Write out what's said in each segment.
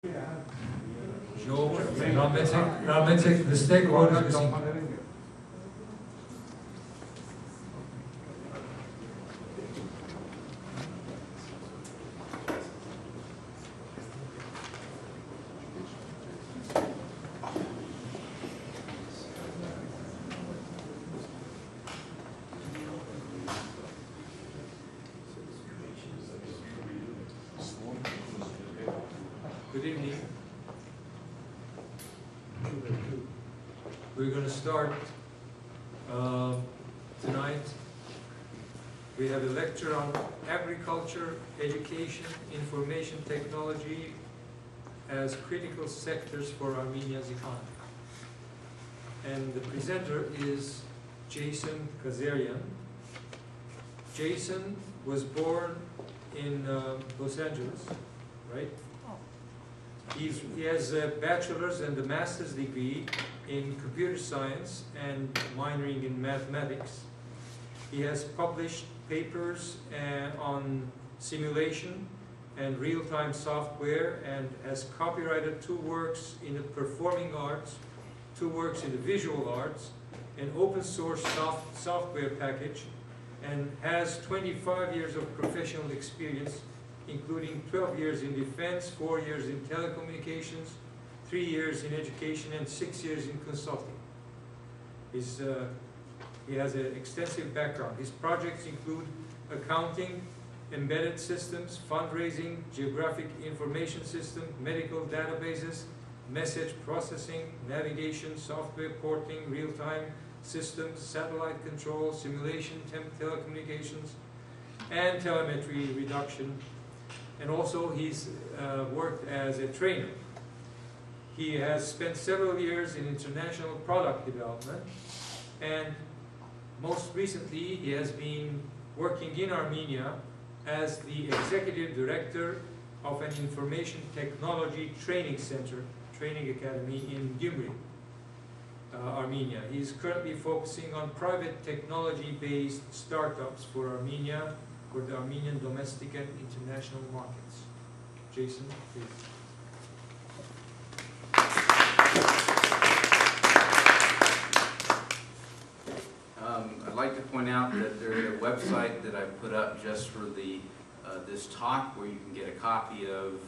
Rahmetli the stakeholders. Good evening. We're going to start tonight. We have a lecture on agriculture, education, information technology as critical sectors for Armenia's economy. And the presenter is Jason Kazarian. Jason was born in Los Angeles, right? He has a bachelor's and a master's degree in computer science and minoring in mathematics. He has published papers on simulation and real-time software and has copyrighted 2 works in the performing arts, 2 works in the visual arts, an open source software package, and has 25 years of professional experience, including 12 years in defense, 4 years in telecommunications, 3 years in education, and 6 years in consulting. He has an extensive background. His projects include accounting, embedded systems, fundraising, geographic information system, medical databases, message processing, navigation, software porting, real-time systems, satellite control, simulation, telecommunications, and telemetry reduction. And also he's worked as a trainer. He has spent several years in international product development, and most recently he has been working in Armenia as the executive director of an information technology training center, training academy in Gyumri, Armenia. He is currently focusing on private technology-based startups for Armenia, for the Armenian domestic and international markets. Jason, please. I'd like to point out that there's a website that I put up just for the this talk where you can get a copy of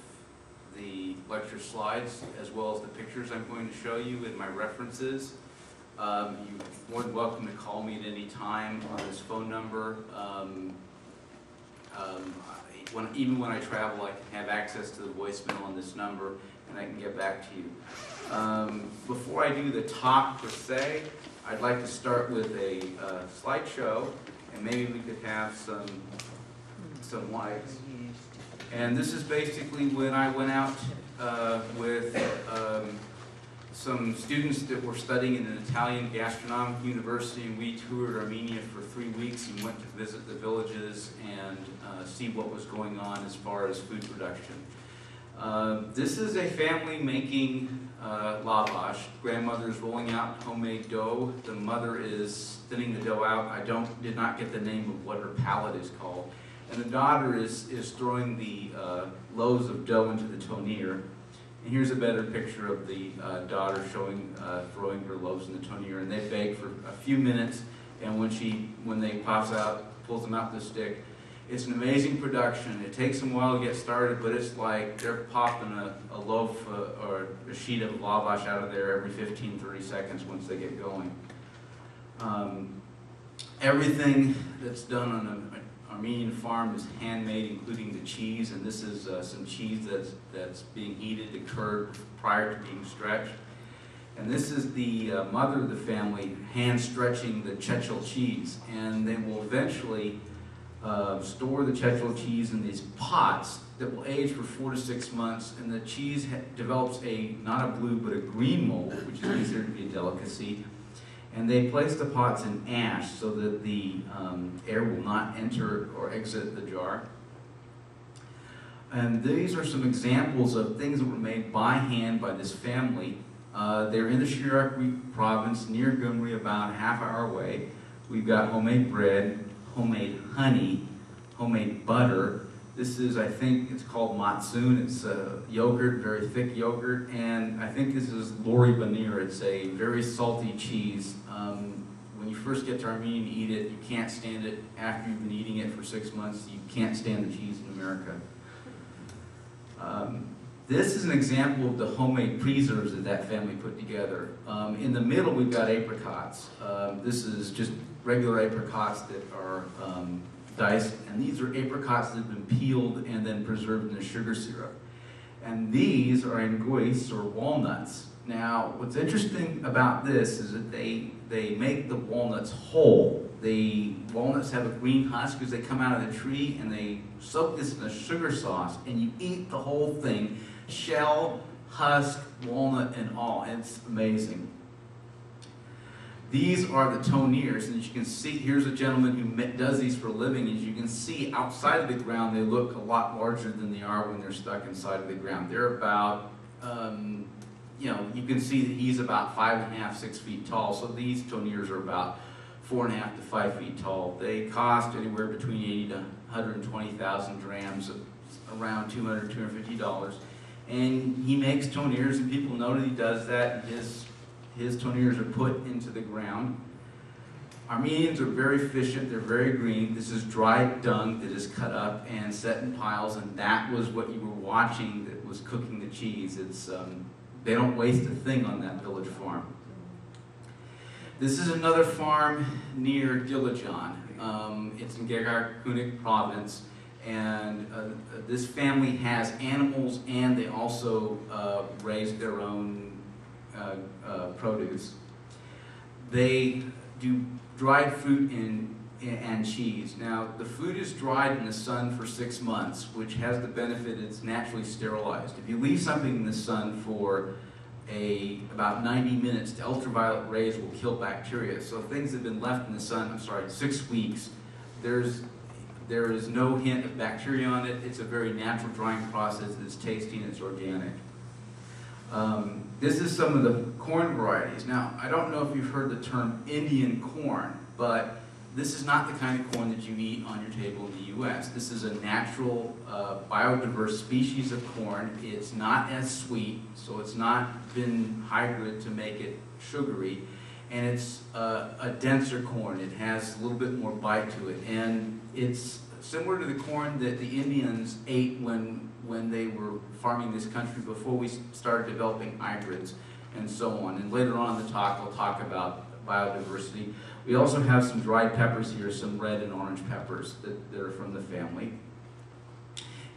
the lecture slides as well as the pictures I'm going to show you and my references. You're more than welcome to call me at any time on this phone number. Even when I travel, I can have access to the voicemail on this number, and I can get back to you. Before I do the talk per se, I'd like to start with a slideshow, and maybe we could have some lights. And this is basically when I went out with some students that were studying in an Italian gastronomic university, and we toured Armenia for 3 weeks and went to visit the villages and see what was going on as far as food production. This is a family making lavash. Grandmother is rolling out homemade dough. The mother is thinning the dough out. I did not get the name of what her palette is called. And the daughter is throwing the loaves of dough into the tonnier. And here's a better picture of the daughter throwing her loaves in the tonnier. And they bake for a few minutes, and when they pulls them out the stick, it's an amazing production. It takes them a while to get started, but it's like they're popping a loaf or a sheet of lavash out of there every 15-30 seconds once they get going. Everything that's done on an Armenian farm is handmade, including the cheese, and this is some cheese that's being heated to curd prior to being stretched. And this is the mother of the family hand stretching the Chechel cheese, and they will eventually store the Chechel cheese in these pots that will age for 4 to 6 months, and the cheese develops not a blue but a green mold, which is considered to be a delicacy. And they place the pots in ash so that the air will not enter or exit the jar. And these are some examples of things that were made by hand by this family. They're in the Shirak province near Gyumri, about a half-hour away. We've got homemade bread, homemade honey, homemade butter. This is, I think, it's called matzoon. It's yogurt, very thick yogurt, and I think this is lori banir. It's a very salty cheese. When you first get to Armenia and eat it, you can't stand it. After you've been eating it for 6 months, you can't stand the cheese in America. This is an example of the homemade preserves that family put together. In the middle, we've got apricots. This is just regular apricots that are diced, and these are apricots that have been peeled and then preserved in a sugar syrup. And these are anguilles, or walnuts. Now, what's interesting about this is that they make the walnuts whole. The walnuts have a green husk because they come out of the tree, and they soak this in a sugar sauce, and you eat the whole thing, shell, husk, walnut, and all. And it's amazing. These are the toniers, and as you can see, here's a gentleman who does these for a living. As you can see, outside of the ground, they look a lot larger than they are when they're stuck inside of the ground. They're about, you can see that he's about 5.5, 6 feet tall, so these toniers are about 4.5 to 5 feet tall. They cost anywhere between 80 to 120,000 drams, around $200, $250. And he makes toniers, and people know that he does that, and his toniers are put into the ground. Armenians are very efficient, they're very green. This is dried dung that is cut up and set in piles, and that was what you were watching that was cooking the cheese. They don't waste a thing on that village farm. This is another farm near Dilijan. It's in Gegarkunik province, and this family has animals, and they also raise their own produce. They do dried fruit and cheese. Now, the fruit is dried in the sun for 6 months, which has the benefit it's naturally sterilized. If you leave something in the sun for about 90 minutes, the ultraviolet rays will kill bacteria. So if things have been left in the sun, 6 weeks, there is no hint of bacteria on it. It's a very natural drying process. It's tasty and it's organic. This is some of the corn varieties. Now, I don't know if you've heard the term Indian corn, but this is not the kind of corn that you eat on your table in the U.S. This is a natural, biodiverse species of corn. It's not as sweet, so it's not been hybrid to make it sugary, and it's a denser corn. It has a little bit more bite to it, and it's similar to the corn that the Indians ate when they were farming this country before we started developing hybrids and so on. And later on in the talk, I'll talk about biodiversity. We also have some dried peppers here, some red and orange peppers that are from the family.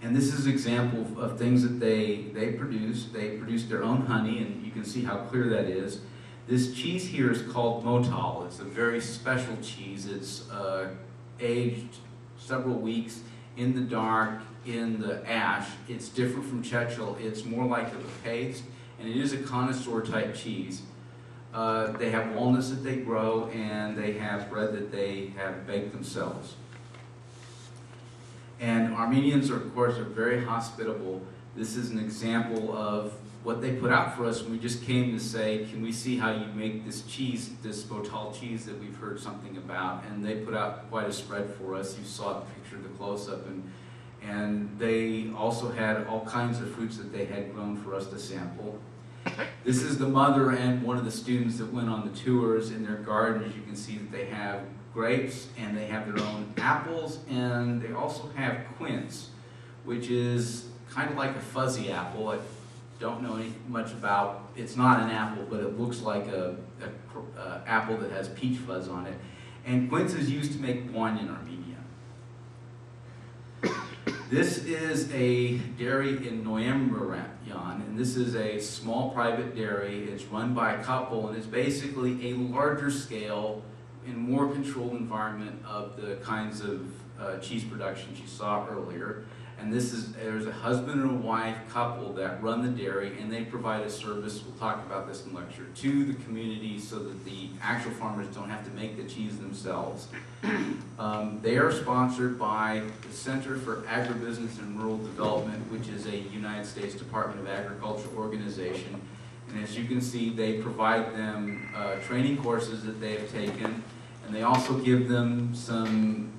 And this is an example of things that they produce. They produce their own honey, and you can see how clear that is. This cheese here is called motal. It's a very special cheese. It's aged several weeks in the dark, in the ash. It's different from Chechel. It's more like a paste, and it is a connoisseur type cheese. They have walnuts that they grow, and they have bread that they have baked themselves. And Armenians, of course, are very hospitable. This is an example of what they put out for us when we just came to say, can we see how you make this cheese, this motal cheese that we've heard something about? And they put out quite a spread for us. You saw a picture of the close-up, and they also had all kinds of fruits that they had grown for us to sample. This is the mother and one of the students that went on the tours. In their garden, as you can see, that they have grapes, and they have their own apples, and they also have quince, which is kind of like a fuzzy apple. I don't know much about. It's not an apple, but it looks like a apple that has peach fuzz on it. And quince is used to make wine in Armenia. This is a dairy in Noyemberyan, and this is a small private dairy. It's run by a couple, and it's basically a larger scale and more controlled environment of the kinds of cheese productions you saw earlier. And there's a husband and a wife couple that run the dairy, and they provide a service, we'll talk about this in lecture, to the community so that the actual farmers don't have to make the cheese themselves. They are sponsored by the Center for Agribusiness and Rural Development, which is a United States Department of Agriculture organization. And as you can see, they provide them training courses that they have taken, and they also give them some